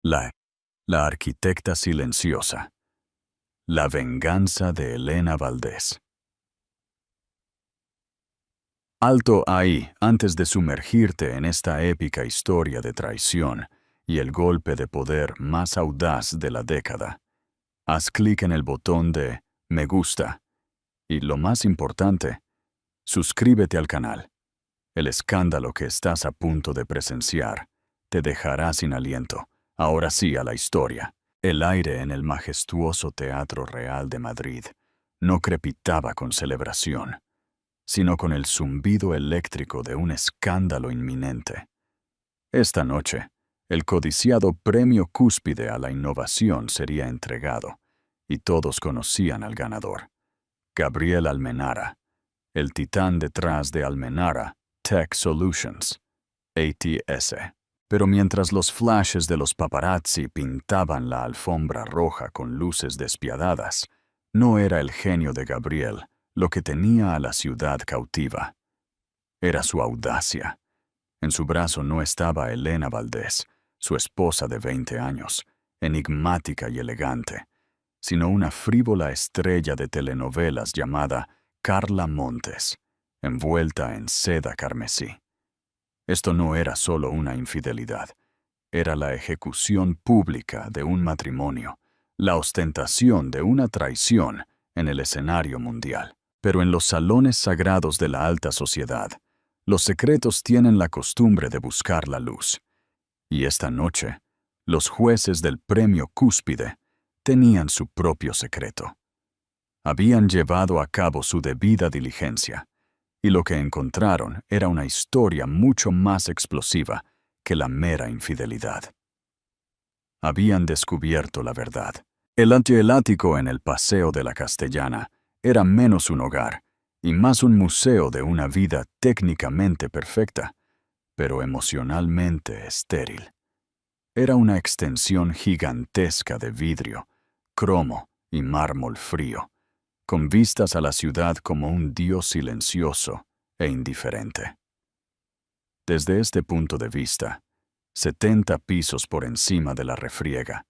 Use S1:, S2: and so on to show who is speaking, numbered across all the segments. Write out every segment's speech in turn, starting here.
S1: La, la arquitecta silenciosa. La venganza de Elena Valdés. Alto ahí antes de sumergirte en esta épica historia de traición y el golpe de poder más audaz de la década. Haz clic en el botón de Me gusta y, lo más importante, suscríbete al canal. El escándalo que estás a punto de presenciar te dejará sin aliento. Ahora sí a la historia. El aire en el majestuoso Teatro Real de Madrid no crepitaba con celebración, sino con el zumbido eléctrico de un escándalo inminente. Esta noche, el codiciado Premio Cúspide a la Innovación sería entregado, y todos conocían al ganador. Gabriel Almenara, el titán detrás de Almenara Tech Solutions, ATS. Pero mientras los flashes de los paparazzi pintaban la alfombra roja con luces despiadadas, no era el genio de Gabriel lo que tenía a la ciudad cautiva. Era su audacia. En su brazo no estaba Elena Valdés, su esposa de 20 años, enigmática y elegante, sino una frívola estrella de telenovelas llamada Carla Montes, envuelta en seda carmesí. Esto no era solo una infidelidad, era la ejecución pública de un matrimonio, la ostentación de una traición en el escenario mundial. Pero en los salones sagrados de la alta sociedad, los secretos tienen la costumbre de buscar la luz. Y esta noche, los jueces del Premio Cúspide tenían su propio secreto. Habían llevado a cabo su debida diligencia, y lo que encontraron era una historia mucho más explosiva que la mera infidelidad. Habían descubierto la verdad. El antiático en el Paseo de la Castellana era menos un hogar y más un museo de una vida técnicamente perfecta, pero emocionalmente estéril. Era una extensión gigantesca de vidrio, cromo y mármol frío, con vistas a la ciudad como un dios silencioso e indiferente. Desde este punto de vista, 70 pisos por encima de la refriega,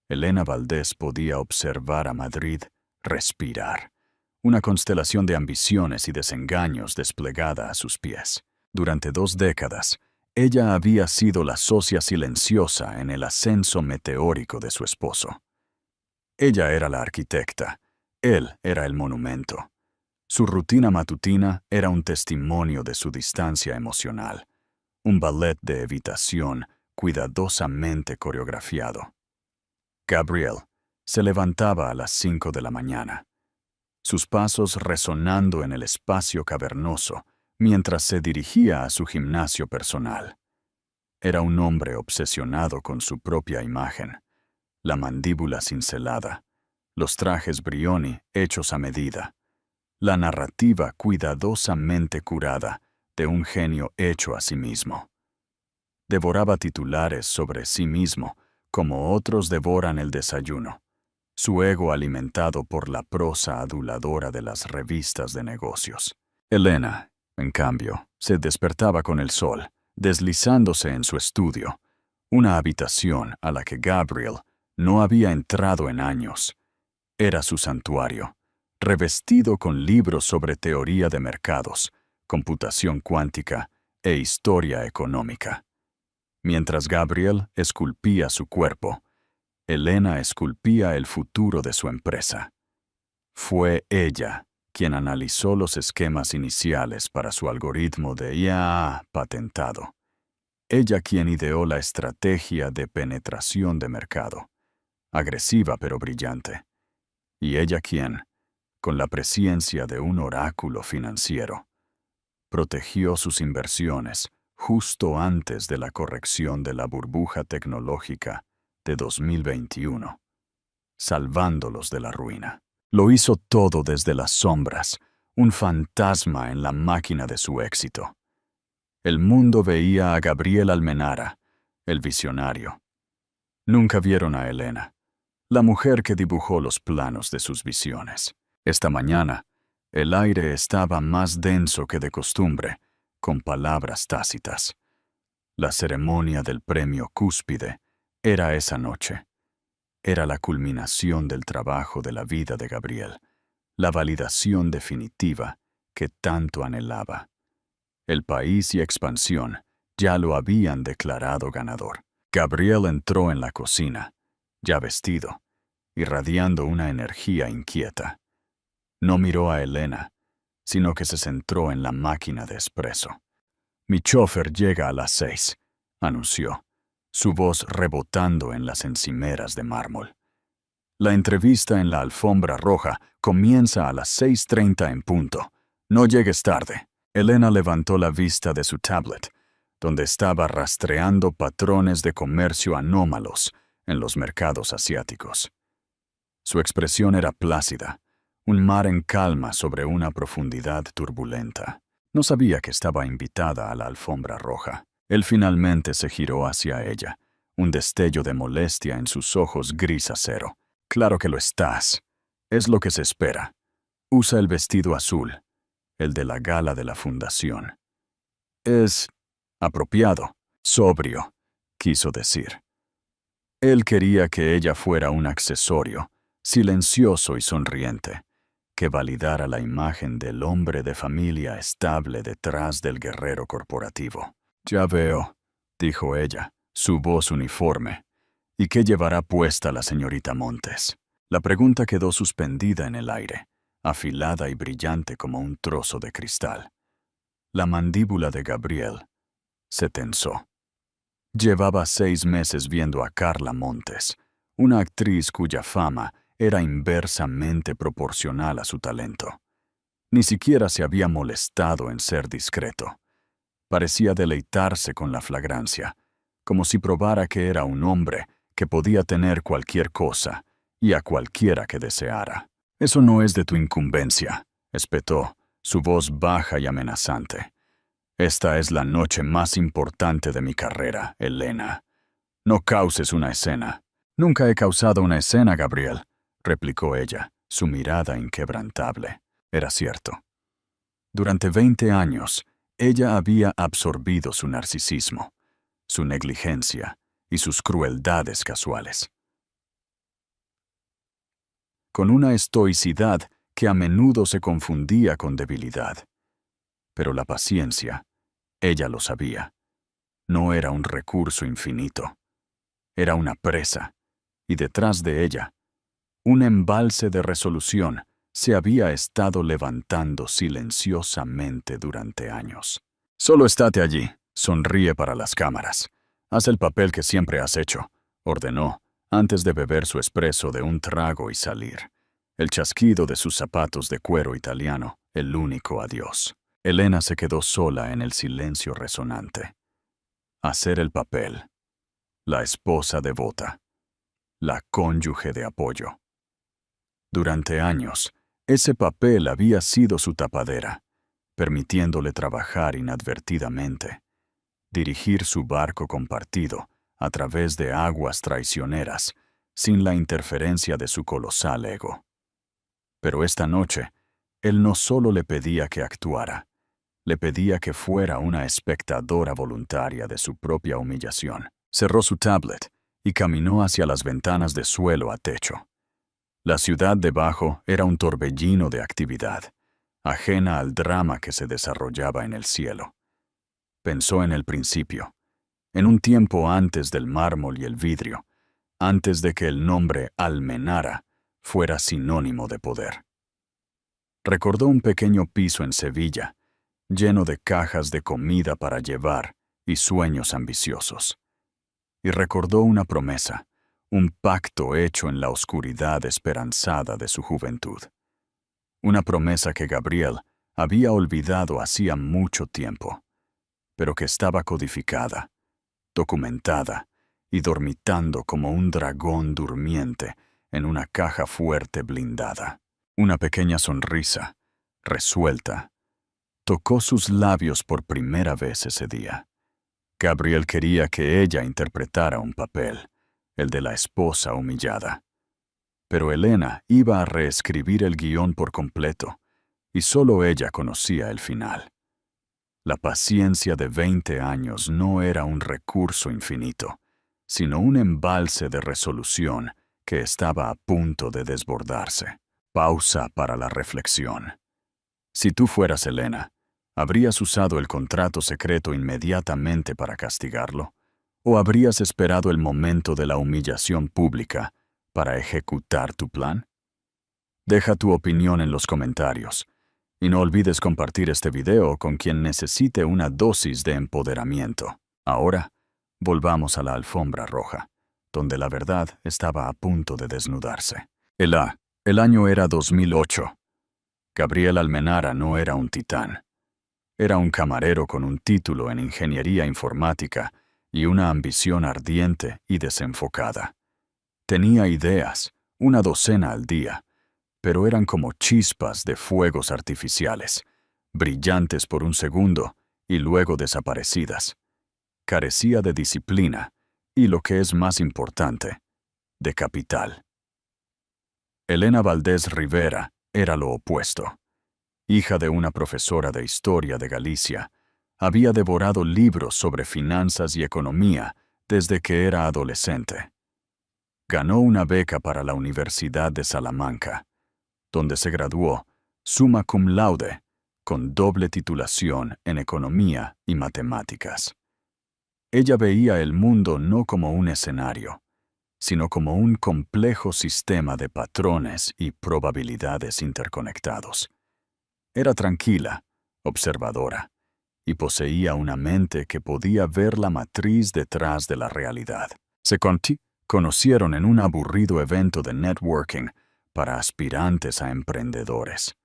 S1: Elena Valdés podía observar a Madrid respirar, una constelación de ambiciones y desengaños desplegada a sus pies. Durante 2 décadas, ella había sido la socia silenciosa en el ascenso meteórico de su esposo. Ella era la arquitecta, él era el monumento. Su rutina matutina era un testimonio de su distancia emocional, un ballet de evitación cuidadosamente coreografiado. Gabriel se levantaba a las 5 de la mañana, sus pasos resonando en el espacio cavernoso mientras se dirigía a su gimnasio personal. Era un hombre obsesionado con su propia imagen, la mandíbula cincelada, los trajes Brioni hechos a medida, la narrativa cuidadosamente curada de un genio hecho a sí mismo. Devoraba titulares sobre sí mismo como otros devoran el desayuno, su ego alimentado por la prosa aduladora de las revistas de negocios. Elena, en cambio, se despertaba con el sol, deslizándose en su estudio, una habitación a la que Gabriel no había entrado en años. Era su santuario, revestido con libros sobre teoría de mercados, computación cuántica e historia económica. Mientras Gabriel esculpía su cuerpo, Elena esculpía el futuro de su empresa. Fue ella quien analizó los esquemas iniciales para su algoritmo de IA patentado. Ella quien ideó la estrategia de penetración de mercado, agresiva pero brillante. Y ella quien, con la presciencia de un oráculo financiero, protegió sus inversiones justo antes de la corrección de la burbuja tecnológica de 2021, salvándolos de la ruina. Lo hizo todo desde las sombras, un fantasma en la máquina de su éxito. El mundo veía a Gabriel Almenara, el visionario. Nunca vieron a Elena, la mujer que dibujó los planos de sus visiones. Esta mañana, el aire estaba más denso que de costumbre, con palabras tácitas. La ceremonia del Premio Cúspide Era esa noche. Era la culminación del trabajo de la vida de Gabriel, la validación definitiva que tanto anhelaba. El país y expansión ya lo habían declarado ganador. Gabriel entró en la cocina, ya vestido, irradiando una energía inquieta. No miró a Elena, sino que se centró en la máquina de espresso. «Mi chofer llega a las 6», anunció, su voz rebotando en las encimeras de mármol. «La entrevista en la alfombra roja comienza a las 6:30 en punto. No llegues tarde». Elena levantó la vista de su tablet, donde estaba rastreando patrones de comercio anómalos en los mercados asiáticos. Su expresión era plácida, un mar en calma sobre una profundidad turbulenta. No sabía que estaba invitada a la alfombra roja. Él finalmente se giró hacia ella, un destello de molestia en sus ojos gris acero. «Claro que lo estás. Es lo que se espera. Usa el vestido azul, el de la gala de la fundación. Es apropiado, sobrio», quiso decir. Él quería que ella fuera un accesorio, silencioso y sonriente, que validara la imagen del hombre de familia estable detrás del guerrero corporativo. «Ya veo», dijo ella, su voz uniforme. «¿Y qué llevará puesta la señorita Montes?». La pregunta quedó suspendida en el aire, afilada y brillante como un trozo de cristal. La mandíbula de Gabriel se tensó. Llevaba 6 meses viendo a Carla Montes, una actriz cuya fama era inversamente proporcional a su talento. Ni siquiera se había molestado en ser discreto. Parecía deleitarse con la flagrancia, como si probara que era un hombre que podía tener cualquier cosa y a cualquiera que deseara. «Eso no es de tu incumbencia», espetó, su voz baja y amenazante. «Esta es la noche más importante de mi carrera, Elena. No causes una escena». «Nunca he causado una escena, Gabriel», replicó ella, su mirada inquebrantable. Era cierto. Durante 20 años, ella había absorbido su narcisismo, su negligencia y sus crueldades casuales, con una estoicidad que a menudo se confundía con debilidad. Pero la paciencia, ella lo sabía, no era un recurso infinito. Era una presa, y detrás de ella, un embalse de resolución se había estado levantando silenciosamente durante años. «Solo estate allí», sonríe para las cámaras. «Haz el papel que siempre has hecho», ordenó, antes de beber su espresso de un trago y salir. El chasquido de sus zapatos de cuero italiano, el único adiós. Elena se quedó sola en el silencio resonante. Hacer el papel. La esposa devota. La cónyuge de apoyo. Durante años, ese papel había sido su tapadera, permitiéndole trabajar inadvertidamente, dirigir su barco compartido a través de aguas traicioneras, sin la interferencia de su colosal ego. Pero esta noche, él no solo le pedía que actuara, le pedía que fuera una espectadora voluntaria de su propia humillación. Cerró su tablet y caminó hacia las ventanas de suelo a techo. La ciudad debajo era un torbellino de actividad, ajena al drama que se desarrollaba en el cielo. Pensó en el principio, en un tiempo antes del mármol y el vidrio, antes de que el nombre Almenara fuera sinónimo de poder. Recordó un pequeño piso en Sevilla, lleno de cajas de comida para llevar y sueños ambiciosos. Y recordó una promesa, un pacto hecho en la oscuridad esperanzada de su juventud. Una promesa que Gabriel había olvidado hacía mucho tiempo, pero que estaba codificada, documentada y dormitando como un dragón durmiente en una caja fuerte blindada. Una pequeña sonrisa, resuelta, tocó sus labios por primera vez ese día. Gabriel quería que ella interpretara un papel, el de la esposa humillada. Pero Elena iba a reescribir el guión por completo, y solo ella conocía el final. La paciencia de 20 años no era un recurso infinito, sino un embalse de resolución que estaba a punto de desbordarse. Pausa para la reflexión. Si tú fueras Elena, ¿habrías usado el contrato secreto inmediatamente para castigarlo? ¿O habrías esperado el momento de la humillación pública para ejecutar tu plan? Deja tu opinión en los comentarios. Y no olvides compartir este video con quien necesite una dosis de empoderamiento. Ahora, volvamos a la alfombra roja, donde la verdad estaba a punto de desnudarse. El año era 2008. Gabriel Almenara no era un titán. Era un camarero con un título en ingeniería informática y una ambición ardiente y desenfocada. Tenía ideas, una docena al día, pero eran como chispas de fuegos artificiales, brillantes por un segundo y luego desaparecidas. Carecía de disciplina y, lo que es más importante, de capital. Elena Valdés Rivera era lo opuesto. Hija de una profesora de historia de Galicia, había devorado libros sobre finanzas y economía desde que era adolescente. Ganó una beca para la Universidad de Salamanca, donde se graduó summa cum laude, con doble titulación en economía y matemáticas. Ella veía el mundo no como un escenario, sino como un complejo sistema de patrones y probabilidades interconectados. Era tranquila, observadora, y poseía una mente que podía ver la matriz detrás de la realidad. Se conocieron en un aburrido evento de networking para aspirantes a emprendedores.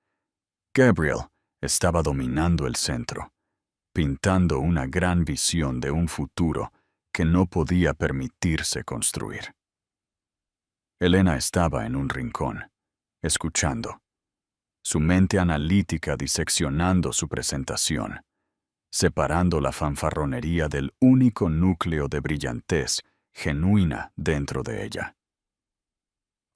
S1: Gabriel estaba dominando el centro, pintando una gran visión de un futuro que no podía permitirse construir. Elena estaba en un rincón, escuchando, su mente analítica diseccionando su presentación, separando la fanfarronería del único núcleo de brillantez genuina dentro de ella.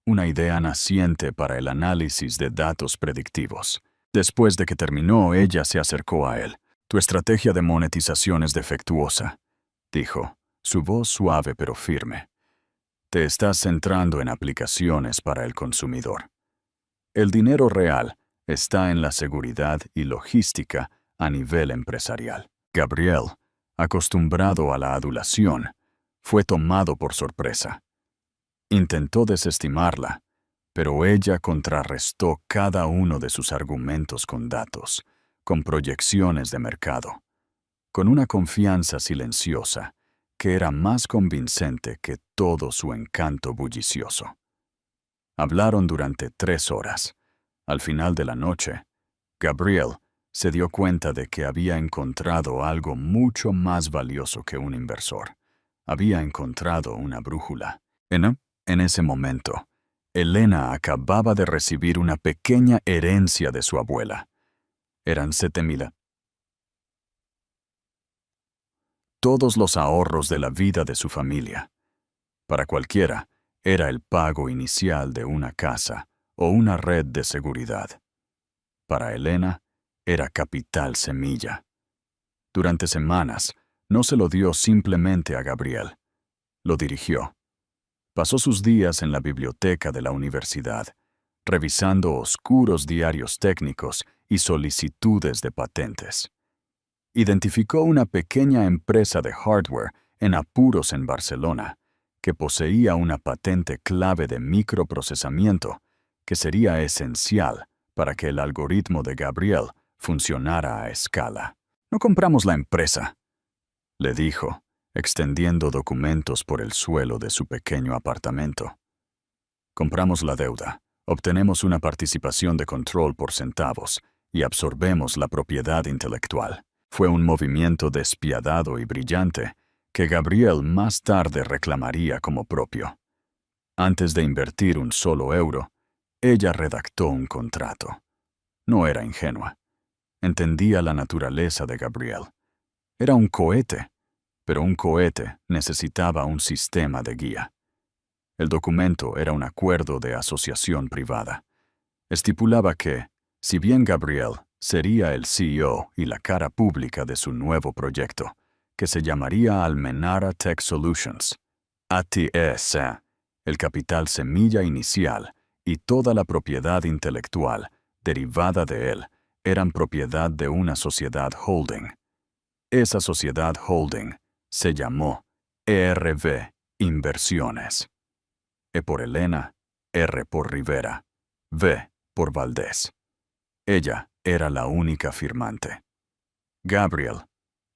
S1: Una idea naciente para el análisis de datos predictivos. Después de que terminó, ella se acercó a él. «Tu estrategia de monetización es defectuosa», dijo, su voz suave pero firme. «Te estás centrando en aplicaciones para el consumidor. El dinero real está en la seguridad y logística a nivel empresarial». Gabriel, acostumbrado a la adulación, fue tomado por sorpresa. Intentó desestimarla, pero ella contrarrestó cada uno de sus argumentos con datos, con proyecciones de mercado, con una confianza silenciosa que era más convincente que todo su encanto bullicioso. Hablaron durante 3 horas. Al final de la noche, Gabriel se dio cuenta de que había encontrado algo mucho más valioso que un inversor. Había encontrado una brújula. En ese momento, Elena acababa de recibir una pequeña herencia de su abuela. Eran 7,000. Todos los ahorros de la vida de su familia. Para cualquiera, era el pago inicial de una casa o una red de seguridad. Para Elena, era capital semilla. Durante semanas, no se lo dio simplemente a Gabriel. Lo dirigió. Pasó sus días en la biblioteca de la universidad, revisando oscuros diarios técnicos y solicitudes de patentes. Identificó una pequeña empresa de hardware en apuros en Barcelona, que poseía una patente clave de microprocesamiento que sería esencial para que el algoritmo de Gabriel funcionara a escala. «No compramos la empresa», le dijo, extendiendo documentos por el suelo de su pequeño apartamento. «Compramos la deuda, obtenemos una participación de control por centavos y absorbemos la propiedad intelectual». Fue un movimiento despiadado y brillante que Gabriel más tarde reclamaría como propio. Antes de invertir un solo euro, ella redactó un contrato. No era ingenua. Entendía la naturaleza de Gabriel. Era un cohete, pero un cohete necesitaba un sistema de guía. El documento era un acuerdo de asociación privada. Estipulaba que, si bien Gabriel sería el CEO y la cara pública de su nuevo proyecto, que se llamaría Almenara Tech Solutions, ATS, el capital semilla inicial y toda la propiedad intelectual derivada de él eran propiedad de una sociedad holding. Esa sociedad holding se llamó ERV Inversiones. E por Elena, R por Rivera, V por Valdés. Ella era la única firmante. Gabriel,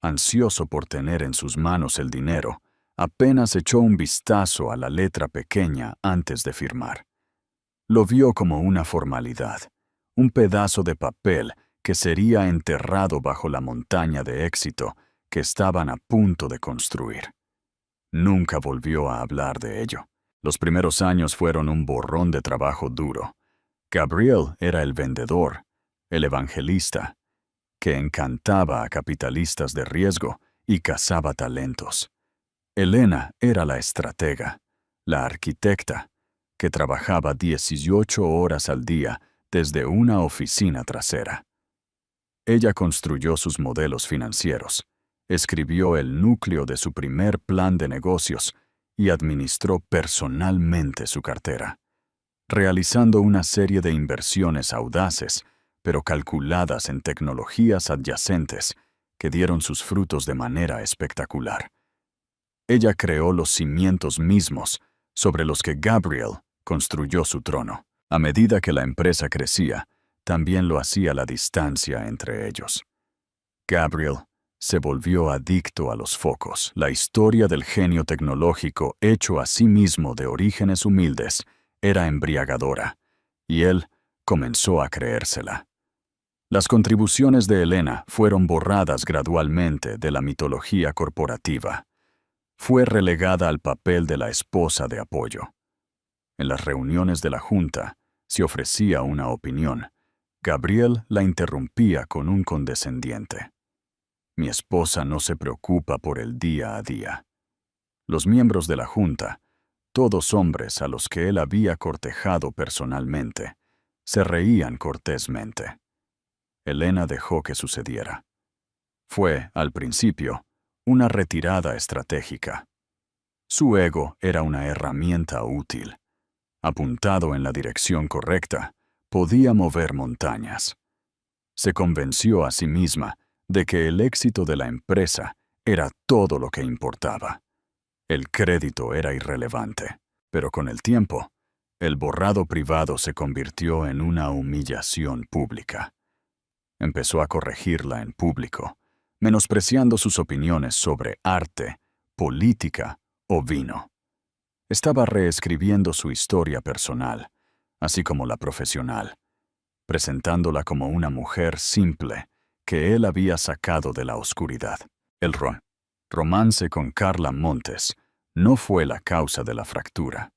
S1: ansioso por tener en sus manos el dinero, apenas echó un vistazo a la letra pequeña antes de firmar. Lo vio como una formalidad, un pedazo de papel que sería enterrado bajo la montaña de éxito que estaban a punto de construir. Nunca volvió a hablar de ello. Los primeros años fueron un borrón de trabajo duro. Gabriel era el vendedor, el evangelista, que encantaba a capitalistas de riesgo y cazaba talentos. Elena era la estratega, la arquitecta, que trabajaba 18 horas al día desde una oficina trasera. Ella construyó sus modelos financieros, escribió el núcleo de su primer plan de negocios y administró personalmente su cartera, realizando una serie de inversiones audaces, pero calculadas en tecnologías adyacentes que dieron sus frutos de manera espectacular. Ella creó los cimientos mismos sobre los que Gabriel construyó su trono. A medida que la empresa crecía, también lo hacía la distancia entre ellos. Gabriel se volvió adicto a los focos. La historia del genio tecnológico hecho a sí mismo de orígenes humildes era embriagadora, y él comenzó a creérsela. Las contribuciones de Elena fueron borradas gradualmente de la mitología corporativa. Fue relegada al papel de la esposa de apoyo. En las reuniones de la junta, si ofrecía una opinión, Gabriel la interrumpía con un condescendiente. Mi esposa no se preocupa por el día a día. Los miembros de la junta, todos hombres a los que él había cortejado personalmente, se reían cortésmente. Elena dejó que sucediera. Fue, al principio, una retirada estratégica. Su ego era una herramienta útil. Apuntado en la dirección correcta, podía mover montañas. Se convenció a sí misma de que el éxito de la empresa era todo lo que importaba. El crédito era irrelevante, pero con el tiempo, el borrado privado se convirtió en una humillación pública. Empezó a corregirla en público, menospreciando sus opiniones sobre arte, política o vino. Estaba reescribiendo su historia personal, así como la profesional, presentándola como una mujer simple que él había sacado de la oscuridad. El romance con Carla Montes no fue la causa de la fractura.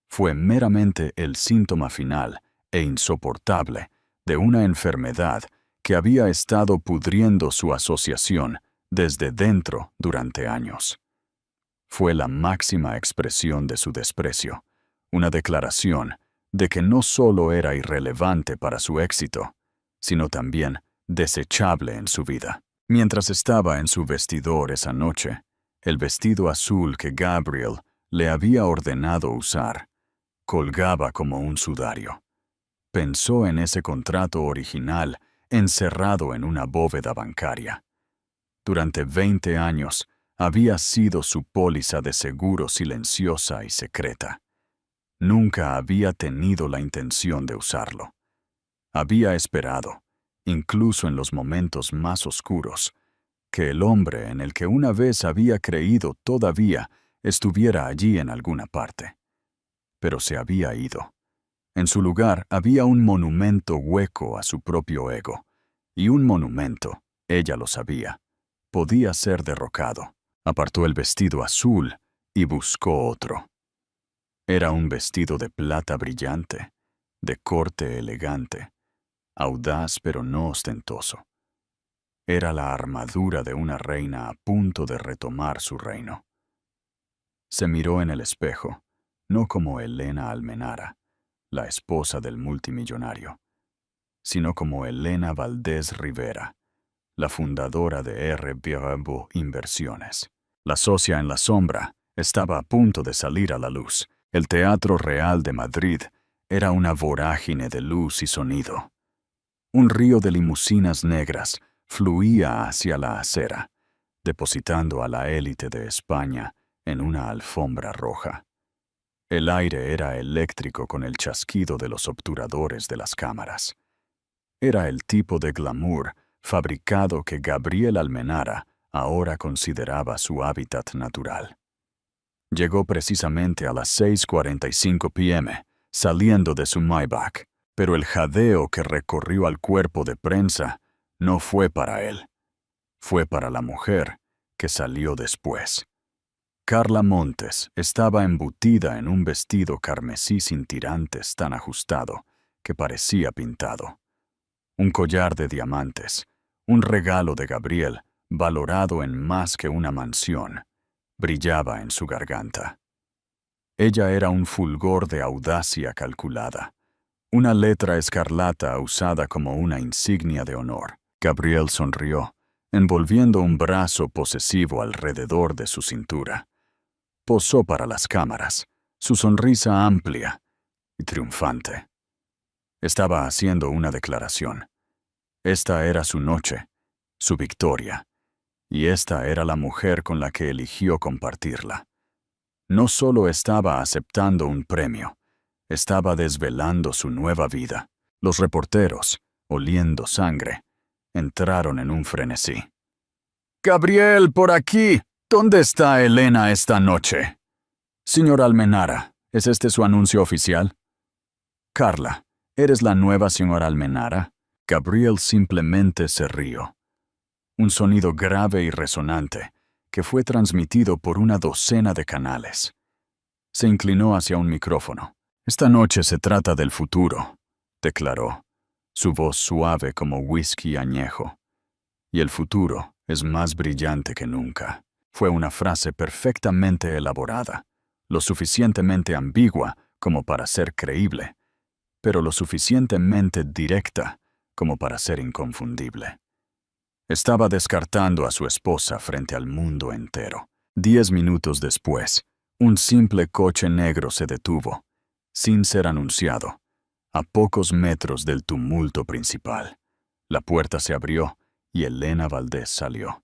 S1: Fue meramente el síntoma final e insoportable de una enfermedad que había estado pudriendo su asociación desde dentro durante años. Fue la máxima expresión de su desprecio, una declaración de que no solo era irrelevante para su éxito, sino también desechable en su vida. Mientras estaba en su vestidor esa noche, el vestido azul que Gabriel le había ordenado usar colgaba como un sudario. Pensó en ese contrato original encerrado en una bóveda bancaria. Durante 20 años había sido su póliza de seguro silenciosa y secreta. Nunca había tenido la intención de usarlo. Había esperado, incluso en los momentos más oscuros, que el hombre en el que una vez había creído todavía estuviera allí en alguna parte. Pero se había ido. En su lugar había un monumento hueco a su propio ego, y un monumento, ella lo sabía, podía ser derrocado. Apartó el vestido azul y buscó otro. Era un vestido de plata brillante, de corte elegante, audaz pero no ostentoso. Era la armadura de una reina a punto de retomar su reino. Se miró en el espejo, no como Elena Almenara, la esposa del multimillonario, sino como Elena Valdés Rivera, la fundadora de R. Inversiones. La socia en la sombra estaba a punto de salir a la luz. El Teatro Real de Madrid era una vorágine de luz y sonido. Un río de limusinas negras fluía hacia la acera, depositando a la élite de España en una alfombra roja. El aire era eléctrico con el chasquido de los obturadores de las cámaras. Era el tipo de glamour fabricado que Gabriel Almenara ahora consideraba su hábitat natural. Llegó precisamente a las 6:45 p.m., saliendo de su Maybach, pero el jadeo que recorrió al cuerpo de prensa no fue para él. Fue para la mujer que salió después. Carla Montes estaba embutida en un vestido carmesí sin tirantes tan ajustado que parecía pintado. Un collar de diamantes, un regalo de Gabriel, valorado en más que una mansión, brillaba en su garganta. Ella era un fulgor de audacia calculada, una letra escarlata usada como una insignia de honor. Gabriel sonrió, envolviendo un brazo posesivo alrededor de su cintura. Posó para las cámaras, su sonrisa amplia y triunfante. Estaba haciendo una declaración. Esta era su noche, su victoria, y esta era la mujer con la que eligió compartirla. No solo estaba aceptando un premio, estaba desvelando su nueva vida. Los reporteros, oliendo sangre, entraron en un frenesí. «Gabriel, por aquí. ¿Dónde está Elena esta noche?» «Señor Almenara, ¿es este su anuncio oficial?» «Carla, ¿eres la nueva señora Almenara?» Gabriel simplemente se rió. Un sonido grave y resonante que fue transmitido por una docena de canales. Se inclinó hacia un micrófono. «Esta noche se trata del futuro», declaró, su voz suave como whisky añejo. «Y el futuro es más brillante que nunca». Fue una frase perfectamente elaborada, lo suficientemente ambigua como para ser creíble, pero lo suficientemente directa como para ser inconfundible. Estaba descartando a su esposa frente al mundo entero. 10 minutos después, un simple coche negro se detuvo, sin ser anunciado, a pocos metros del tumulto principal. La puerta se abrió y Elena Valdés salió.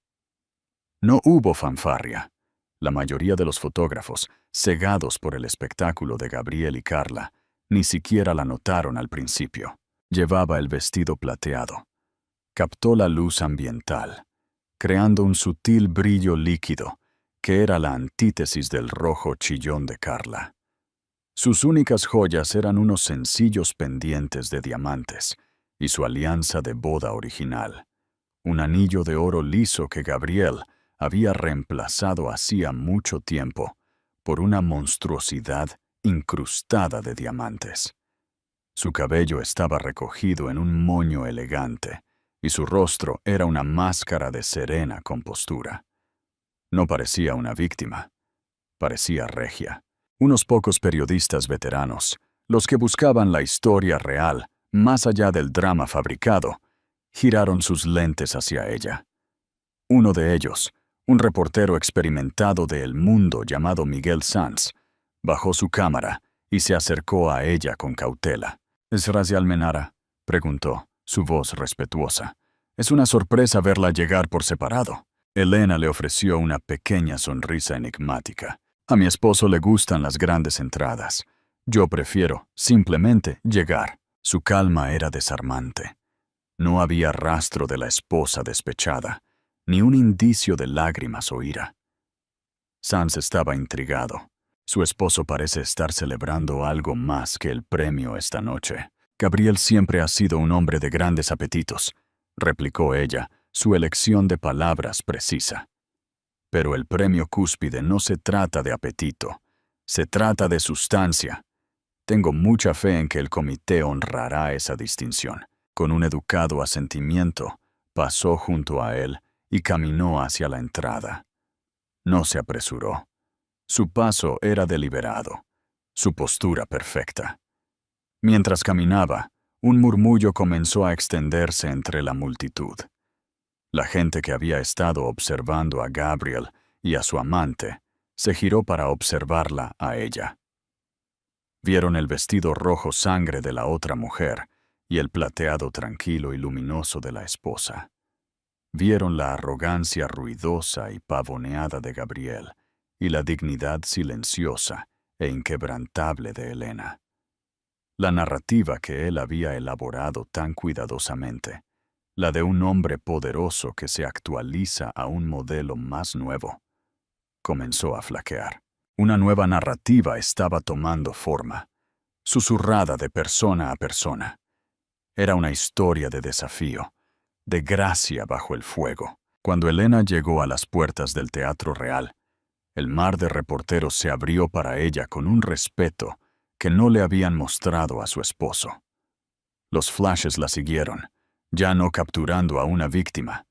S1: No hubo fanfarria. La mayoría de los fotógrafos, cegados por el espectáculo de Gabriel y Carla, ni siquiera la notaron al principio. Llevaba el vestido plateado. Captó la luz ambiental, creando un sutil brillo líquido, que era la antítesis del rojo chillón de Carla. Sus únicas joyas eran unos sencillos pendientes de diamantes y su alianza de boda original, un anillo de oro liso que Gabriel había reemplazado hacía mucho tiempo por una monstruosidad incrustada de diamantes. Su cabello estaba recogido en un moño elegante, y su rostro era una máscara de serena compostura. No parecía una víctima, parecía regia. Unos pocos periodistas veteranos, los que buscaban la historia real, más allá del drama fabricado, giraron sus lentes hacia ella. Uno de ellos, un reportero experimentado de El Mundo llamado Miguel Sanz, bajó su cámara y se acercó a ella con cautela. «¿Es Razi Almenara?», preguntó, su voz respetuosa. «Es una sorpresa verla llegar por separado». Elena le ofreció una pequeña sonrisa enigmática. «A mi esposo le gustan las grandes entradas. Yo prefiero, simplemente, llegar». Su calma era desarmante. No había rastro de la esposa despechada, ni un indicio de lágrimas o ira. Sanz estaba intrigado. Su esposo parece estar celebrando algo más que el premio esta noche. «Gabriel siempre ha sido un hombre de grandes apetitos», replicó ella, su elección de palabras precisa. «Pero el premio cúspide no se trata de apetito, se trata de sustancia. Tengo mucha fe en que el comité honrará esa distinción». Con un educado asentimiento, pasó junto a él y caminó hacia la entrada. No se apresuró. Su paso era deliberado, su postura perfecta. Mientras caminaba, un murmullo comenzó a extenderse entre la multitud. La gente que había estado observando a Gabriel y a su amante Se giró para observarla a ella. Vieron el vestido rojo sangre de la otra mujer y el plateado tranquilo y luminoso de la esposa. Vieron la arrogancia ruidosa y pavoneada de Gabriel y la dignidad silenciosa e inquebrantable de Elena. La narrativa que él había elaborado tan cuidadosamente, la de un hombre poderoso que se actualiza a un modelo más nuevo, comenzó a flaquear. Una nueva narrativa estaba tomando forma, susurrada de persona a persona. Era una historia de desafío, de gracia bajo el fuego. Cuando Elena llegó a las puertas del Teatro Real, el mar de reporteros se abrió para ella con un respeto que no le habían mostrado a su esposo. Los flashes la siguieron, ya no capturando a una víctima,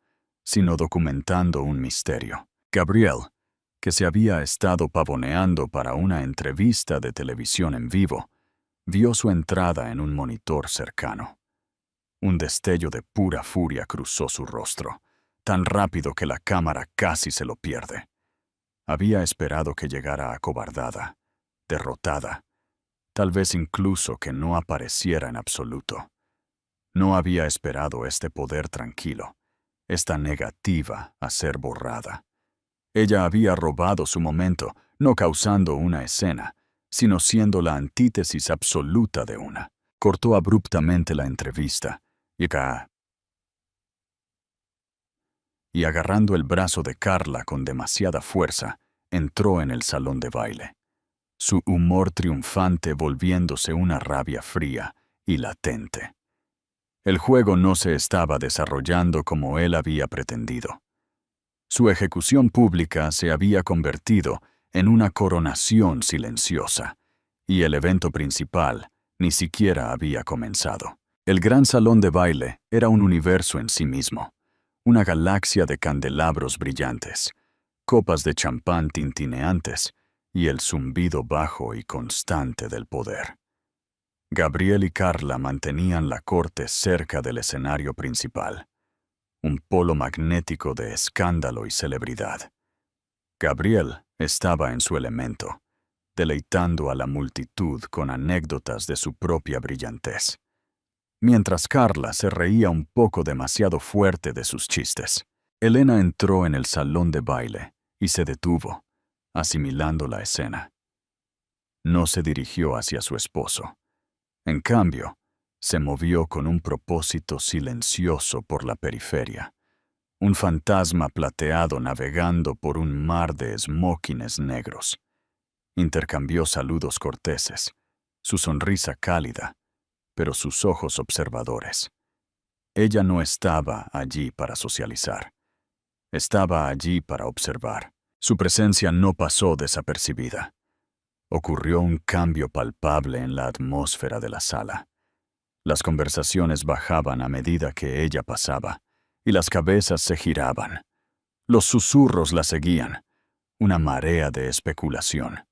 S1: sino documentando un misterio. Gabriel, que se había estado pavoneando para una entrevista de televisión en vivo, vio su entrada en un monitor cercano. Un destello de pura furia cruzó su rostro, tan rápido que la cámara casi se lo pierde. Había esperado que llegara acobardada, derrotada, tal vez incluso que no apareciera en absoluto. No había esperado este poder tranquilo, esta negativa a ser borrada. Ella había robado su momento, no causando una escena, sino siendo la antítesis absoluta de una. Cortó abruptamente la entrevista y agarrando el brazo de Carla con demasiada fuerza, entró en el salón de baile. Su humor triunfante volviéndose una rabia fría y latente. El juego no se estaba desarrollando como él había pretendido. Su ejecución pública se había convertido en una coronación silenciosa, y el evento principal ni siquiera había comenzado. El gran salón de baile era un universo en sí mismo, una galaxia de candelabros brillantes, copas de champán tintineantes y el zumbido bajo y constante del poder. Gabriel y Carla mantenían la corte cerca del escenario principal, un polo magnético de escándalo y celebridad. Gabriel estaba en su elemento, deleitando a la multitud con anécdotas de su propia brillantez, mientras Carla se reía un poco demasiado fuerte de sus chistes. Elena entró en el salón de baile y se detuvo, asimilando la escena. No se dirigió hacia su esposo. En cambio, se movió con un propósito silencioso por la periferia, un fantasma plateado navegando por un mar de esmóquines negros. Intercambió saludos corteses, su sonrisa cálida, pero sus ojos observadores. Ella no estaba allí para socializar. Estaba allí para observar. Su presencia no pasó desapercibida. Ocurrió un cambio palpable en la atmósfera de la sala. Las conversaciones bajaban a medida que ella pasaba, y las cabezas se giraban. Los susurros la seguían, una marea de especulación.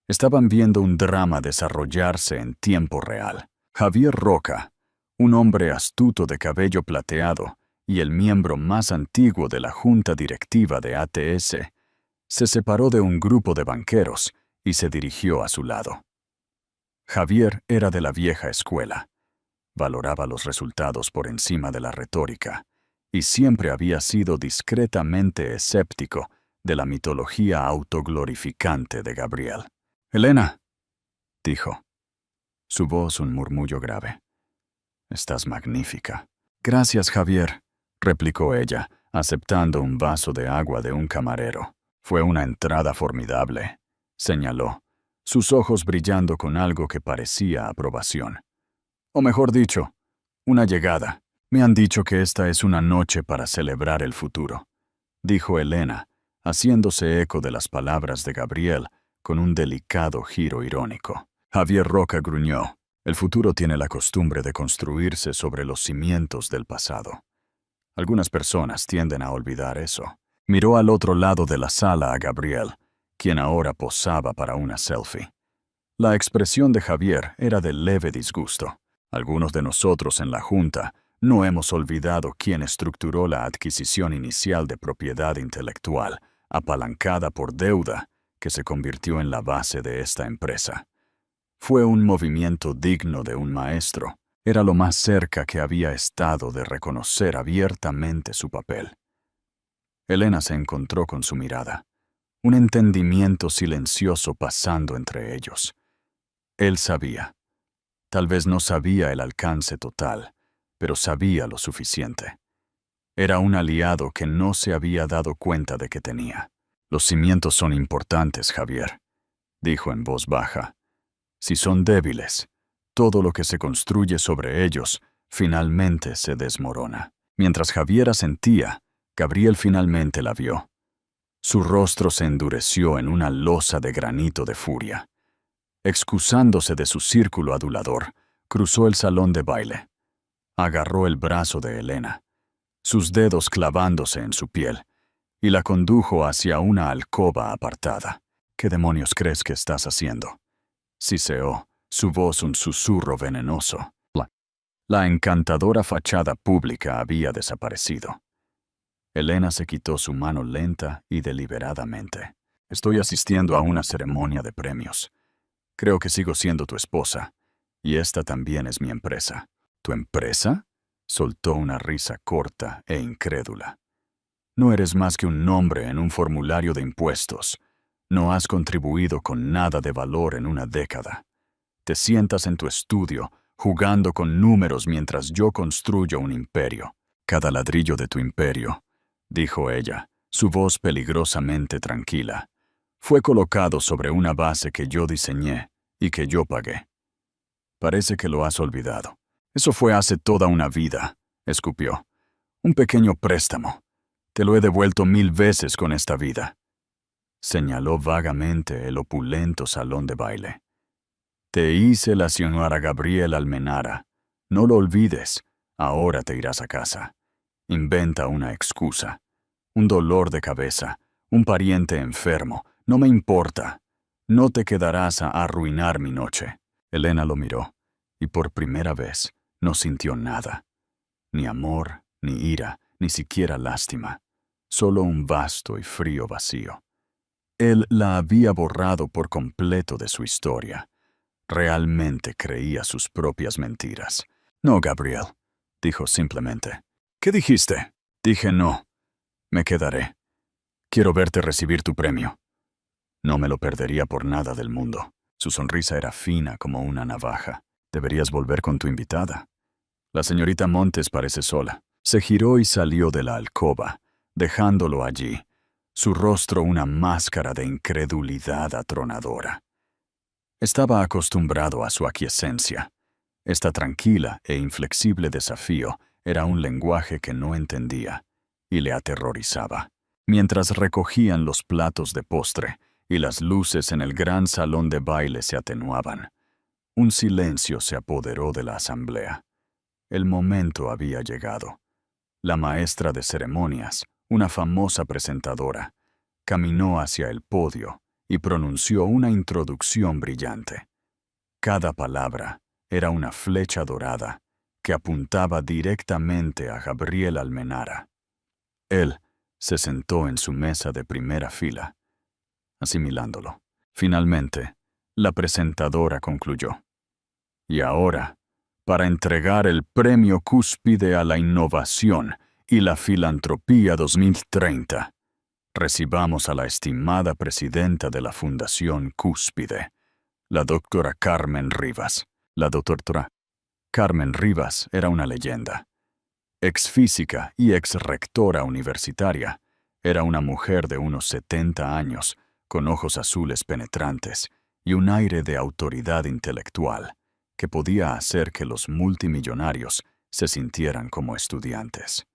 S1: Estaban viendo un drama desarrollarse en tiempo real. Javier Roca, un hombre astuto de cabello plateado y el miembro más antiguo de la junta directiva de ATS, se separó de un grupo de banqueros y se dirigió a su lado. Javier era de la vieja escuela. Valoraba los resultados por encima de la retórica y siempre había sido discretamente escéptico de la mitología autoglorificante de Gabriel. «Elena», dijo. Su voz un murmullo grave. «Estás magnífica». «Gracias, Javier», replicó ella, aceptando un vaso de agua de un camarero. «Fue una entrada formidable», señaló, sus ojos brillando con algo que parecía aprobación. «O mejor dicho, una llegada. Me han dicho que esta es una noche para celebrar el futuro», dijo Elena, haciéndose eco de las palabras de Gabriel con un delicado giro irónico. Javier Roca gruñó. El futuro tiene la costumbre de construirse sobre los cimientos del pasado. Algunas personas tienden a olvidar eso. Miró al otro lado de la sala a Gabriel, quien ahora posaba para una selfie. La expresión de Javier era de leve disgusto. Algunos de nosotros en la Junta no hemos olvidado quién estructuró la adquisición inicial de propiedad intelectual, apalancada por deuda, que se convirtió en la base de esta empresa. Fue un movimiento digno de un maestro. Era lo más cerca que había estado de reconocer abiertamente su papel. Elena se encontró con su mirada, un entendimiento silencioso pasando entre ellos. Él sabía. Tal vez no sabía el alcance total, pero sabía lo suficiente. Era un aliado que no se había dado cuenta de que tenía. Los cimientos son importantes, Javier, dijo en voz baja. Si son débiles, todo lo que se construye sobre ellos finalmente se desmorona. Mientras Javier asentía, Gabriel finalmente la vio. Su rostro se endureció en una losa de granito de furia. Excusándose de su círculo adulador, cruzó el salón de baile. Agarró el brazo de Elena, sus dedos clavándose en su piel, y la condujo hacia una alcoba apartada. ¿Qué demonios crees que estás haciendo?, siseó, su voz un susurro venenoso. La encantadora fachada pública había desaparecido. Elena se quitó su mano lenta y deliberadamente. Estoy asistiendo a una ceremonia de premios. Creo que sigo siendo tu esposa, y esta también es mi empresa. ¿Tu empresa?, soltó una risa corta e incrédula. No eres más que un nombre en un formulario de impuestos. No has contribuido con nada de valor en una década. Te sientas en tu estudio, jugando con números mientras yo construyo un imperio. Cada ladrillo de tu imperio, dijo ella, su voz peligrosamente tranquila, fue colocado sobre una base que yo diseñé y que yo pagué. Parece que lo has olvidado. Eso fue hace toda una vida, escupió. Un pequeño préstamo. Te lo he devuelto 1000 veces con esta vida. Señaló vagamente el opulento salón de baile. Te hice la señora Gabriel Almenara. No lo olvides. Ahora te irás a casa. Inventa una excusa. Un dolor de cabeza. Un pariente enfermo. No me importa. No te quedarás a arruinar mi noche. Elena lo miró, y por primera vez no sintió nada. Ni amor, ni ira, ni siquiera lástima. Solo un vasto y frío vacío. Él la había borrado por completo de su historia. Realmente creía sus propias mentiras. No, Gabriel, dijo simplemente. ¿Qué dijiste? Dije no. Me quedaré. Quiero verte recibir tu premio. No me lo perdería por nada del mundo. Su sonrisa era fina como una navaja. Deberías volver con tu invitada. La señorita Montes parece sola. Se giró y salió de la alcoba, dejándolo allí, su rostro una máscara de incredulidad atronadora. Estaba acostumbrado a su aquiescencia. Esta tranquila e inflexible desafío era un lenguaje que no entendía y le aterrorizaba. Mientras recogían los platos de postre y las luces en el gran salón de baile se atenuaban, un silencio se apoderó de la asamblea. El momento había llegado. La maestra de ceremonias, una famosa presentadora, caminó hacia el podio y pronunció una introducción brillante. Cada palabra era una flecha dorada que apuntaba directamente a Gabriel Almenara. Él se sentó en su mesa de primera fila, asimilándolo. Finalmente, la presentadora concluyó. Y ahora, para entregar el Premio Cúspide a la Innovación y la Filantropía 2030, recibamos a la estimada presidenta de la Fundación Cúspide, la doctora Carmen Rivas. La doctora Carmen Rivas era una leyenda. Ex física y ex rectora universitaria, era una mujer de unos 70 años, con ojos azules penetrantes y un aire de autoridad intelectual que podía hacer que los multimillonarios se sintieran como estudiantes.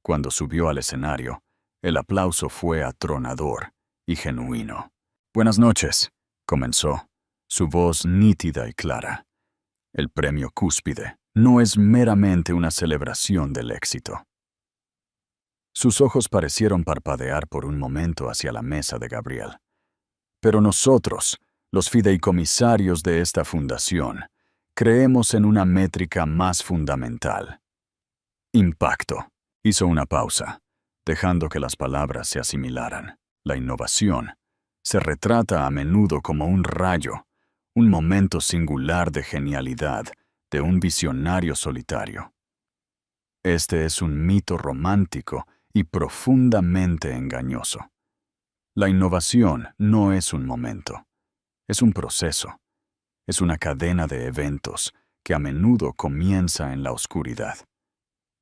S1: Cuando subió al escenario, el aplauso fue atronador y genuino. «Buenas noches», comenzó, su voz nítida y clara. El premio Cúspide no es meramente una celebración del éxito. Sus ojos parecieron parpadear por un momento hacia la mesa de Gabriel. Pero nosotros, los fideicomisarios de esta fundación, creemos en una métrica más fundamental. Impacto. Hizo una pausa, dejando que las palabras se asimilaran. La innovación se retrata a menudo como un rayo, un momento singular de genialidad de un visionario solitario. Este es un mito romántico y profundamente engañoso. La innovación no es un momento, es un proceso, es una cadena de eventos que a menudo comienza en la oscuridad.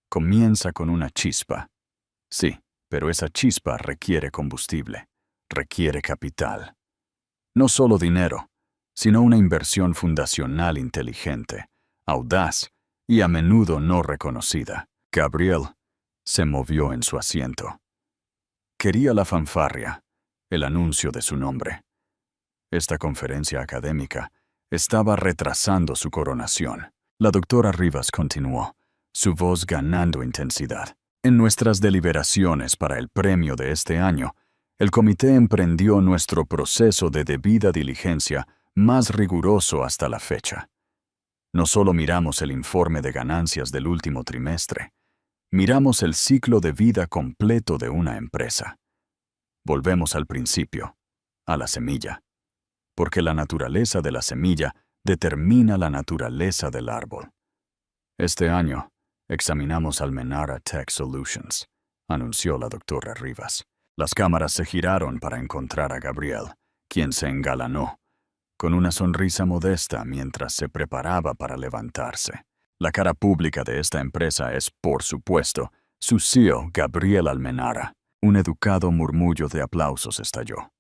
S1: Comienza con una chispa. Sí, pero esa chispa requiere combustible, requiere capital. No solo dinero, sino una inversión fundacional inteligente, audaz y a menudo no reconocida. Gabriel se movió en su asiento. Quería la fanfarria, el anuncio de su nombre. Esta conferencia académica estaba retrasando su coronación. La doctora Rivas continuó, su voz ganando intensidad. En nuestras deliberaciones para el premio de este año, el comité emprendió nuestro proceso de debida diligencia más riguroso hasta la fecha. No solo miramos el informe de ganancias del último trimestre, miramos el ciclo de vida completo de una empresa. Volvemos al principio, a la semilla, porque la naturaleza de la semilla determina la naturaleza del árbol. Este año, examinamos Almenara Tech Solutions, anunció la doctora Rivas. Las cámaras se giraron para encontrar a Gabriel, quien se engalanó, con una sonrisa modesta mientras se preparaba para levantarse. La cara pública de esta empresa es, por supuesto, su CEO, Gabriel Almenara. Un educado murmullo de aplausos estalló.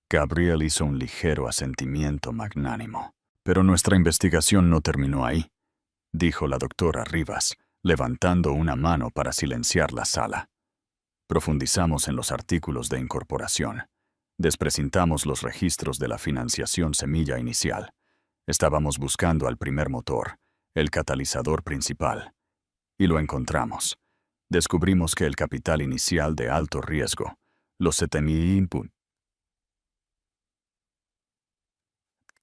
S1: Gabriel hizo un ligero asentimiento magnánimo. Pero nuestra investigación no terminó ahí, dijo la doctora Rivas, levantando una mano para silenciar la sala. Profundizamos en los artículos de incorporación. Desprecintamos los registros de la financiación semilla inicial. Estábamos buscando al primer motor, el catalizador principal. Y lo encontramos. Descubrimos que el capital inicial de alto riesgo, los 7,000 input,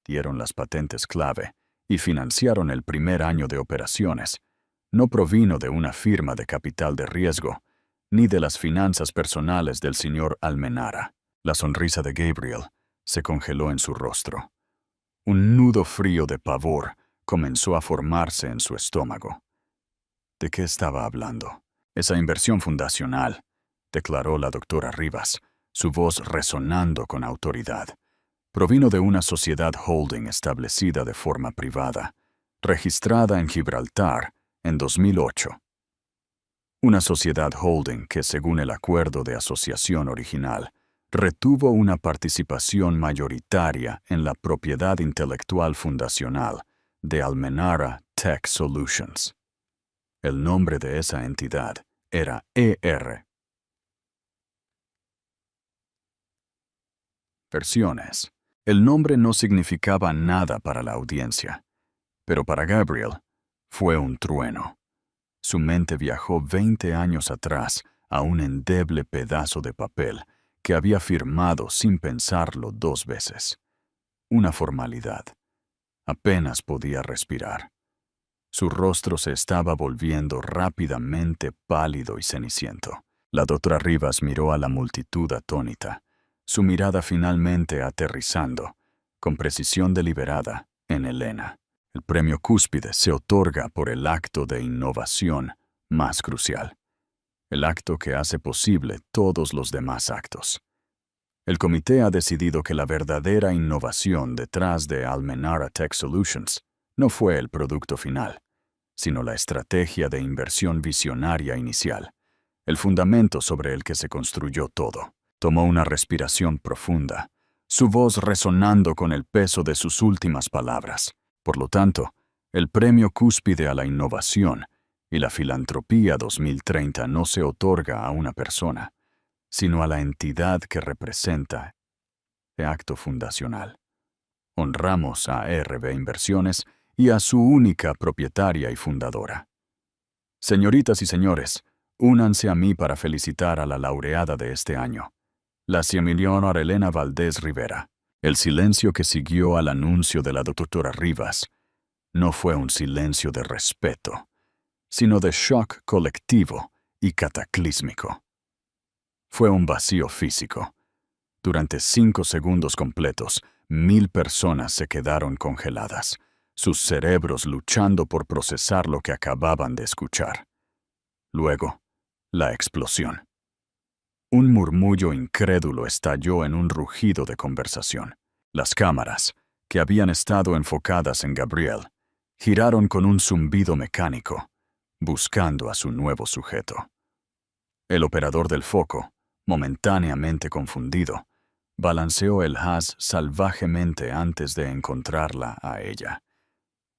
S1: dieron las patentes clave y financiaron el primer año de operaciones, no provino de una firma de capital de riesgo, ni de las finanzas personales del señor Almenara. La sonrisa de Gabriel se congeló en su rostro. Un nudo frío de pavor comenzó a formarse en su estómago. ¿De qué estaba hablando? Esa inversión fundacional, declaró la doctora Rivas, su voz resonando con autoridad. Provino de una sociedad holding establecida de forma privada, registrada en Gibraltar en 2008. Una sociedad holding que, según el acuerdo de asociación original, retuvo una participación mayoritaria en la propiedad intelectual fundacional de Almenara Tech Solutions. El nombre de esa entidad era ER. Versiones. El nombre no significaba nada para la audiencia, pero para Gabriel fue un trueno. Su mente viajó 20 años atrás a un endeble pedazo de papel que había firmado sin pensarlo 2 veces. Una formalidad. Apenas podía respirar. Su rostro se estaba volviendo rápidamente pálido y ceniciento. La doctora Rivas miró a la multitud atónita, su mirada finalmente aterrizando, con precisión deliberada, en Elena. El premio Cúspide se otorga por el acto de innovación más crucial, el acto que hace posible todos los demás actos. El comité ha decidido que la verdadera innovación detrás de Almenara Tech Solutions no fue el producto final, sino la estrategia de inversión visionaria inicial, el fundamento sobre el que se construyó todo. Tomó una respiración profunda, su voz resonando con el peso de sus últimas palabras. Por lo tanto, el premio Cúspide a la innovación y la filantropía 2030 no se otorga a una persona, sino a la entidad que representa el acto fundacional. Honramos a RB Inversiones y a su única propietaria y fundadora. Señoritas y señores, únanse a mí para felicitar a la laureada de este año, la señora Elena Valdés Rivera. El silencio que siguió al anuncio de la doctora Rivas no fue un silencio de respeto, sino de shock colectivo y cataclísmico. Fue un vacío físico, Durante 5 segundos completos, 1000 personas se quedaron congeladas, sus cerebros luchando por procesar lo que acababan de escuchar. Luego, la explosión. Un murmullo incrédulo estalló en un rugido de conversación. Las cámaras, que habían estado enfocadas en Gabriel, giraron con un zumbido mecánico, buscando a su nuevo sujeto. El operador del foco, momentáneamente confundido, balanceó el haz salvajemente antes de encontrarla a ella.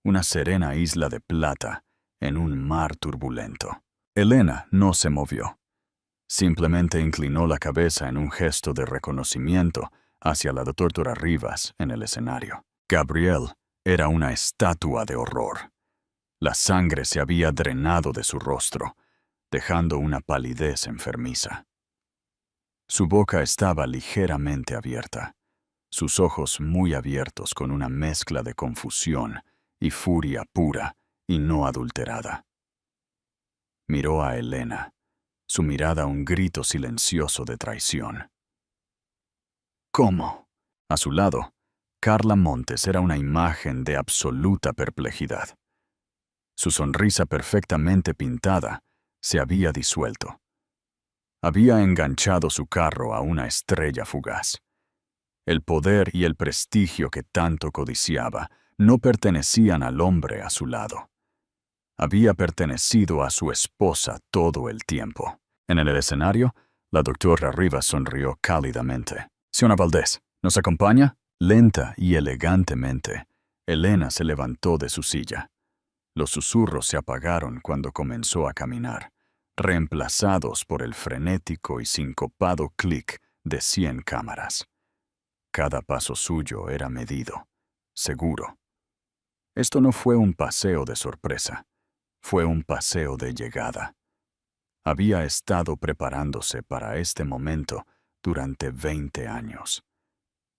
S1: Una serena isla de plata en un mar turbulento. Elena no se movió. Simplemente inclinó la cabeza en un gesto de reconocimiento hacia la doctora Rivas en el escenario. Gabriel era una estatua de horror. La sangre se había drenado de su rostro, dejando una palidez enfermiza. Su boca estaba ligeramente abierta, sus ojos muy abiertos con una mezcla de confusión y furia pura y no adulterada. Miró a Elena, su mirada un grito silencioso de traición. ¿Cómo? A su lado, Carla Montes era una imagen de absoluta perplejidad. Su sonrisa perfectamente pintada se había disuelto. Había enganchado su carro a una estrella fugaz. El poder y el prestigio que tanto codiciaba no pertenecían al hombre a su lado. Había pertenecido a su esposa todo el tiempo. En el escenario, la doctora Rivas sonrió cálidamente. «Señora Valdés, ¿nos acompaña?» Lenta y elegantemente, Elena se levantó de su silla. Los susurros se apagaron cuando comenzó a caminar, reemplazados por el frenético y sincopado clic de 100 cámaras. Cada paso suyo era medido, seguro. Esto no fue un paseo de sorpresa, fue un paseo de llegada. Había estado preparándose para este momento durante 20 años.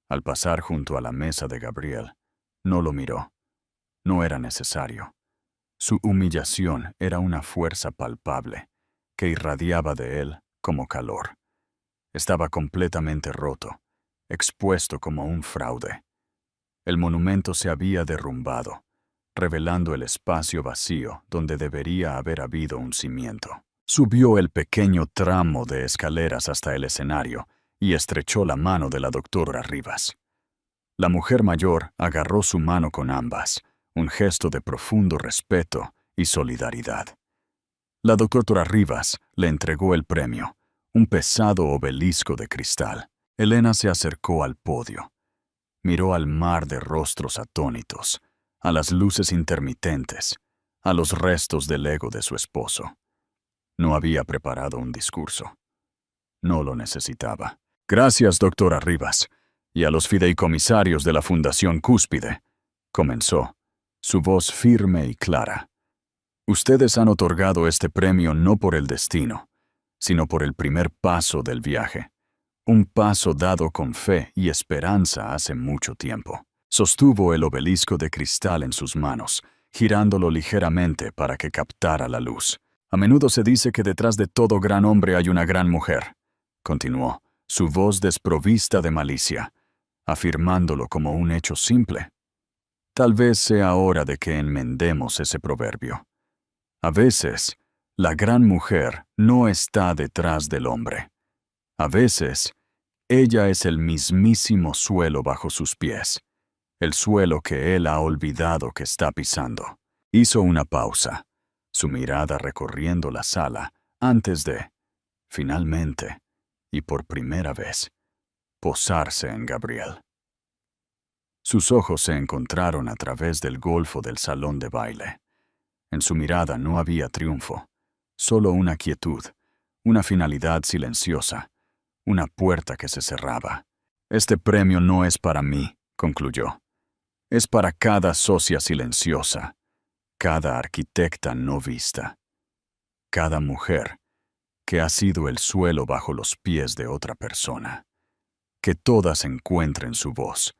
S1: Al pasar junto a la mesa de Gabriel, no lo miró. No era necesario. Su humillación era una fuerza palpable, que irradiaba de él como calor. Estaba completamente roto, expuesto como un fraude. El monumento se había derrumbado, revelando el espacio vacío donde debería haber habido un cimiento. Subió el pequeño tramo de escaleras hasta el escenario y estrechó la mano de la doctora Rivas. La mujer mayor agarró su mano con ambas, un gesto de profundo respeto y solidaridad. La doctora Rivas le entregó el premio, un pesado obelisco de cristal. Elena se acercó al podio. Miró al mar de rostros atónitos, a las luces intermitentes, a los restos del ego de su esposo. No había preparado un discurso. No lo necesitaba. «Gracias, doctora Rivas, y a los fideicomisarios de la Fundación Cúspide», comenzó, su voz firme y clara. «Ustedes han otorgado este premio no por el destino, sino por el primer paso del viaje. Un paso dado con fe y esperanza hace mucho tiempo». Sostuvo el obelisco de cristal en sus manos, girándolo ligeramente para que captara la luz. «A menudo se dice que detrás de todo gran hombre hay una gran mujer», continuó, su voz desprovista de malicia, afirmándolo como un hecho simple. «Tal vez sea hora de que enmendemos ese proverbio. A veces, la gran mujer no está detrás del hombre. A veces, ella es el mismísimo suelo bajo sus pies, el suelo que él ha olvidado que está pisando». Hizo una pausa, su mirada recorriendo la sala antes de, finalmente, y por primera vez, posarse en Gabriel. Sus ojos se encontraron a través del golfo del salón de baile. En su mirada no había triunfo, solo una quietud, una finalidad silenciosa, una puerta que se cerraba. «Este premio no es para mí», concluyó. «Es para cada socia silenciosa, cada arquitecta no vista, cada mujer que ha sido el suelo bajo los pies de otra persona. Que todas encuentren su voz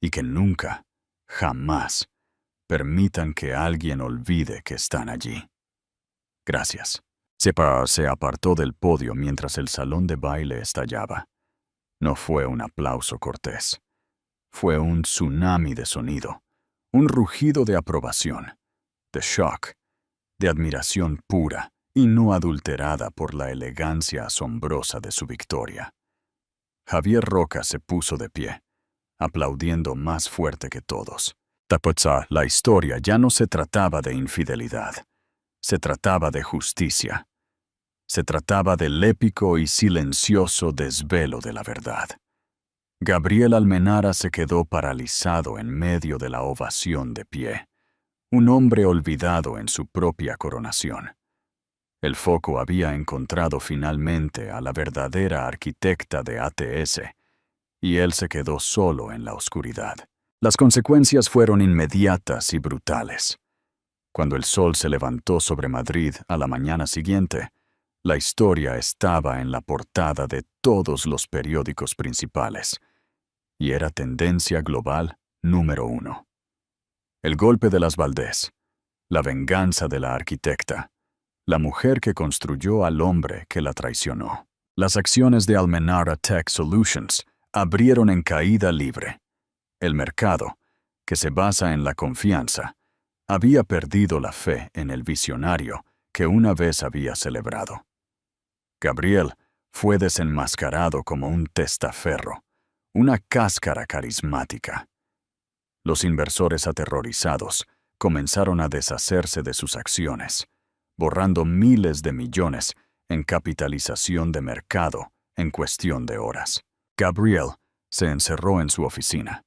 S1: y que nunca, jamás, permitan que alguien olvide que están allí. Gracias». Se apartó del podio mientras el salón de baile estallaba. No fue un aplauso cortés. Fue un tsunami de sonido, un rugido de aprobación, de shock, de admiración pura y no adulterada por la elegancia asombrosa de su victoria. Javier Roca se puso de pie, aplaudiendo más fuerte que todos. Tapotza, la historia ya no se trataba de infidelidad, se trataba de justicia. Se trataba del épico y silencioso desvelo de la verdad. Gabriel Almenara se quedó paralizado en medio de la ovación de pie, un hombre olvidado en su propia coronación. El foco había encontrado finalmente a la verdadera arquitecta de ATS, y él se quedó solo en la oscuridad. Las consecuencias fueron inmediatas y brutales. Cuando el sol se levantó sobre Madrid a la mañana siguiente, la historia estaba en la portada de todos los periódicos principales, y era tendencia global número 1. El golpe de las Valdés, la venganza de la arquitecta, la mujer que construyó al hombre que la traicionó. Las acciones de Almenara Tech Solutions abrieron en caída libre. El mercado, que se basa en la confianza, había perdido la fe en el visionario que una vez había celebrado. Gabriel fue desenmascarado como un testaferro, una cáscara carismática. Los inversores aterrorizados comenzaron a deshacerse de sus acciones, borrando miles de millones en capitalización de mercado en cuestión de horas. Gabriel se encerró en su oficina.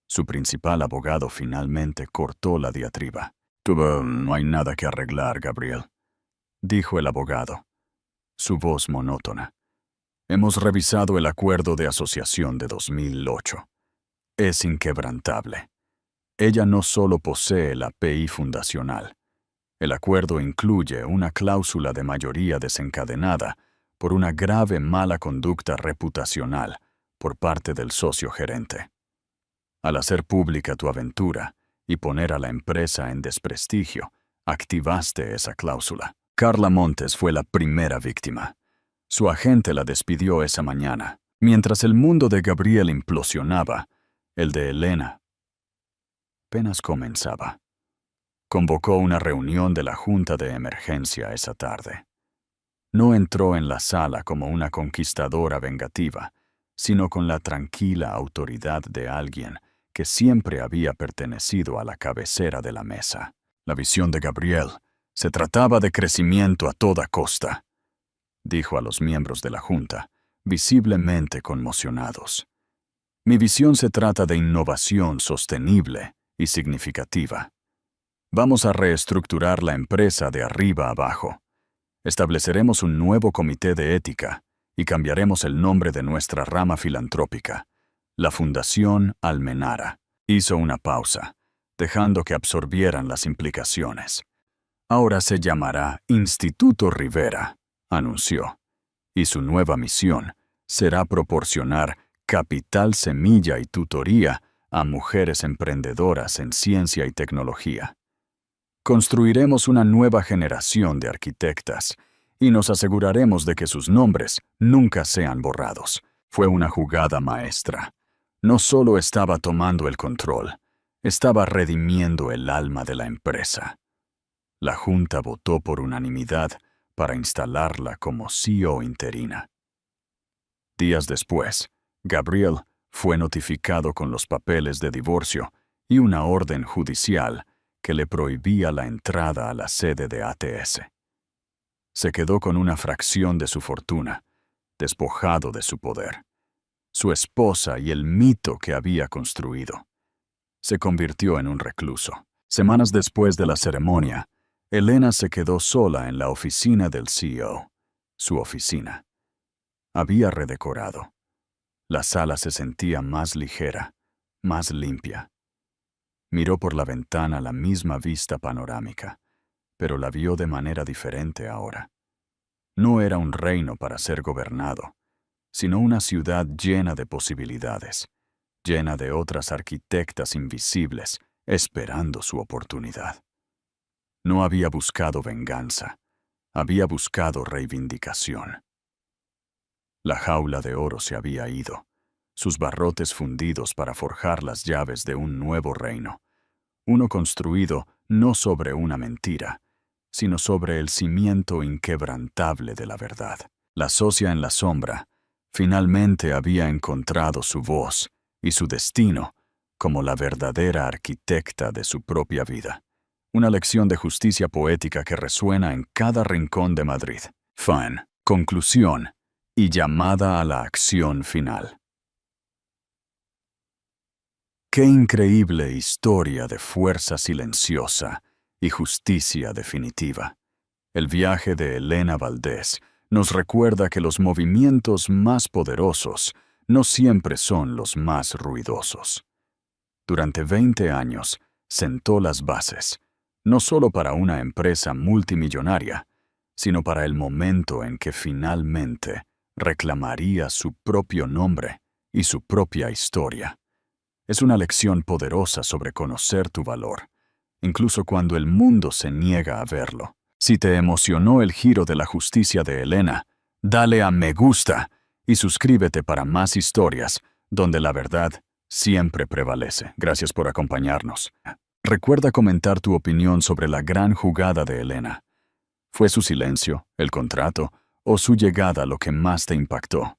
S1: Su principal abogado finalmente cortó la diatriba. No hay nada que arreglar, Gabriel, dijo el abogado, su voz monótona. Hemos revisado el acuerdo de asociación de 2008. Es inquebrantable. Ella no solo posee la API fundacional. El acuerdo incluye una cláusula de mayoría desencadenada por una grave mala conducta reputacional por parte del socio gerente. Al hacer pública tu aventura y poner a la empresa en desprestigio, activaste esa cláusula. Carla Montes fue la primera víctima. Su agente la despidió esa mañana. Mientras el mundo de Gabriel implosionaba, el de Elena apenas comenzaba. Convocó una reunión de la Junta de Emergencia esa tarde. No entró en la sala como una conquistadora vengativa, sino con la tranquila autoridad de alguien que siempre había pertenecido a la cabecera de la mesa. La visión de Gabriel se trataba de crecimiento a toda costa, dijo a los miembros de la Junta, visiblemente conmocionados. Mi visión se trata de innovación sostenible y significativa. Vamos a reestructurar la empresa de arriba abajo. Estableceremos un nuevo comité de ética y cambiaremos el nombre de nuestra rama filantrópica, la Fundación Almenara. Hizo una pausa, dejando que absorbieran las implicaciones. Ahora se llamará Instituto Rivera, anunció, y su nueva misión será proporcionar capital semilla y tutoría a mujeres emprendedoras en ciencia y tecnología. Construiremos una nueva generación de arquitectas y nos aseguraremos de que sus nombres nunca sean borrados. Fue una jugada maestra. No solo estaba tomando el control, estaba redimiendo el alma de la empresa. La Junta votó por unanimidad para instalarla como CEO interina. Días después, Gabriel fue notificado con los papeles de divorcio y una orden judicial que le prohibía la entrada a la sede de ATS. Se quedó con una fracción de su fortuna, despojado de su poder, su esposa y el mito que había construido. Se convirtió en un recluso. Semanas después de la ceremonia, Elena se quedó sola en la oficina del CEO, su oficina. Había redecorado. La sala se sentía más ligera, más limpia. Miró por la ventana la misma vista panorámica, pero la vio de manera diferente ahora. No era un reino para ser gobernado, sino una ciudad llena de posibilidades, llena de otras arquitectas invisibles esperando su oportunidad. No había buscado venganza, había buscado reivindicación. La jaula de oro se había ido, sus barrotes fundidos para forjar las llaves de un nuevo reino. Uno construido no sobre una mentira, sino sobre el cimiento inquebrantable de la verdad. La socia en la sombra finalmente había encontrado su voz y su destino como la verdadera arquitecta de su propia vida. Una lección de justicia poética que resuena en cada rincón de Madrid. Fin, conclusión y llamada a la acción final. Qué increíble historia de fuerza silenciosa y justicia definitiva. El viaje de Elena Valdés nos recuerda que los movimientos más poderosos no siempre son los más ruidosos. Durante 20 años sentó las bases, no solo para una empresa multimillonaria, sino para el momento en que finalmente reclamaría su propio nombre y su propia historia. Es una lección poderosa sobre conocer tu valor, incluso cuando el mundo se niega a verlo. Si te emocionó el giro de la justicia de Elena, dale a me gusta y suscríbete para más historias donde la verdad siempre prevalece. Gracias por acompañarnos. Recuerda comentar tu opinión sobre la gran jugada de Elena. ¿Fue su silencio, el contrato o su llegada lo que más te impactó?